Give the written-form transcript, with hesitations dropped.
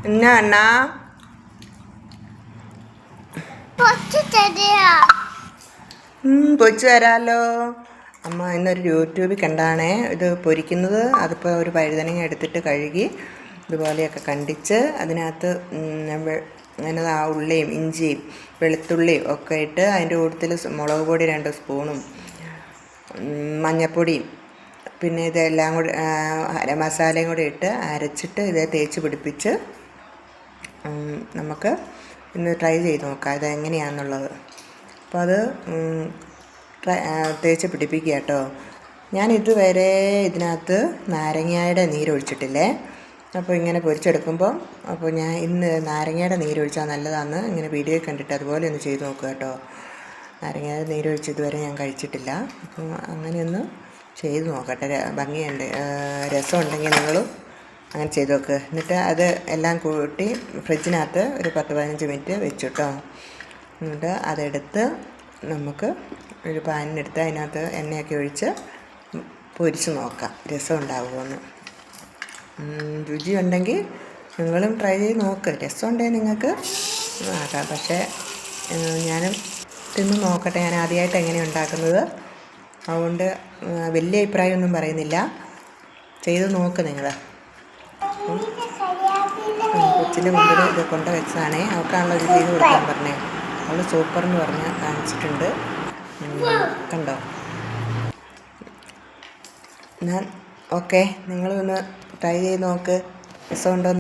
എന്നാ അണ്ണാ പൊരിച്ചു തരാമല്ലോ. അമ്മ ഇന്നൊരു യൂട്യൂബിൽ കണ്ടാണേ ഇത് പൊരിക്കുന്നത്. അതിപ്പോൾ ഒരു വഴുതനങ്ങ എടുത്തിട്ട് കഴുകി ഇതുപോലെയൊക്കെ കണ്ടിച്ച് അതിനകത്ത് എന്നതാ ഉള്ളിയും ഇഞ്ചിയും വെളുത്തുള്ളിയും ഒക്കെ ഇട്ട് അതിൻ്റെ കൂട്ടത്തിൽ മുളക് പൊടി 2 സ്പൂണും മഞ്ഞൾപ്പൊടിയും പിന്നെ ഇതെല്ലാം കൂടി മസാലയും കൂടി ഇട്ട് അരച്ചിട്ട് ഇത് തേച്ച് പിടിപ്പിച്ച് നമുക്ക് ഇന്ന് ട്രൈ ചെയ്ത് നോക്കാം ഇതെങ്ങനെയാണെന്നുള്ളത്. അപ്പോൾ അത് തേച്ച് പിടിപ്പിക്കുക കേട്ടോ. ഞാൻ ഇതുവരെ ഇതിനകത്ത് നാരങ്ങയുടെ നീരൊഴിച്ചിട്ടില്ലേ. അപ്പോൾ ഇങ്ങനെ പൊരിച്ചെടുക്കുമ്പോൾ ഞാൻ ഇന്ന് നാരങ്ങയുടെ നീരൊഴിച്ചാൽ നല്ലതാണെന്ന് ഇങ്ങനെ വീഡിയോ കണ്ടിട്ട് അതുപോലെ ഒന്ന് ചെയ്ത് നോക്കുക കേട്ടോ. നാരങ്ങയുടെ നീരൊഴിച്ച് ഇതുവരെ ഞാൻ കഴിച്ചിട്ടില്ല. അപ്പം അങ്ങനെയൊന്ന് ചെയ്ത് നോക്കട്ടെ. ഭംഗിയുണ്ട്, രസമുണ്ടെങ്കിൽ നിങ്ങളും അങ്ങനെ ചെയ്ത് നോക്കുക. എന്നിട്ട് അത് എല്ലാം കൂട്ടി ഫ്രിഡ്ജിനകത്ത് ഒരു 10-15 മിനിറ്റ് വെച്ചു കേട്ടോ. എന്നിട്ട് അതെടുത്ത് നമുക്ക് ഒരു പാനിനെടുത്ത് അതിനകത്ത് എണ്ണയൊക്കെ ഒഴിച്ച് പൊരിച്ച് നോക്കാം രസം ഉണ്ടാകുമെന്ന്. രുചി ഉണ്ടെങ്കിൽ നിങ്ങളും ട്രൈ ചെയ്ത് നോക്ക്. രസമുണ്ടെങ്കിൽ നിങ്ങൾക്ക് ആക്കാം. പക്ഷേ ഞാനും തിന്ന് നോക്കട്ടെ. ഞാൻ ആദ്യമായിട്ട് എങ്ങനെയാണ് ഉണ്ടാക്കുന്നത്, അതുകൊണ്ട് വലിയ അഭിപ്രായമൊന്നും പറയുന്നില്ല. ചെയ്ത് നോക്ക് നിങ്ങൾ. കൊച്ചിൻ്റെ മുമ്പിൽ ഇത് കൊണ്ട് വെച്ചതാണേ. അവൾക്കാണല്ലോ ഇത് ചെയ്ത് കൊടുക്കാൻ പറഞ്ഞേ. അവൾ സൂപ്പറെന്ന് പറഞ്ഞ് കാണിച്ചിട്ടുണ്ട്. കണ്ടോ? ഞാൻ ഓക്കെ, നിങ്ങളൊന്ന് ട്രൈ ചെയ്ത് നോക്ക്. രസമുണ്ടോ?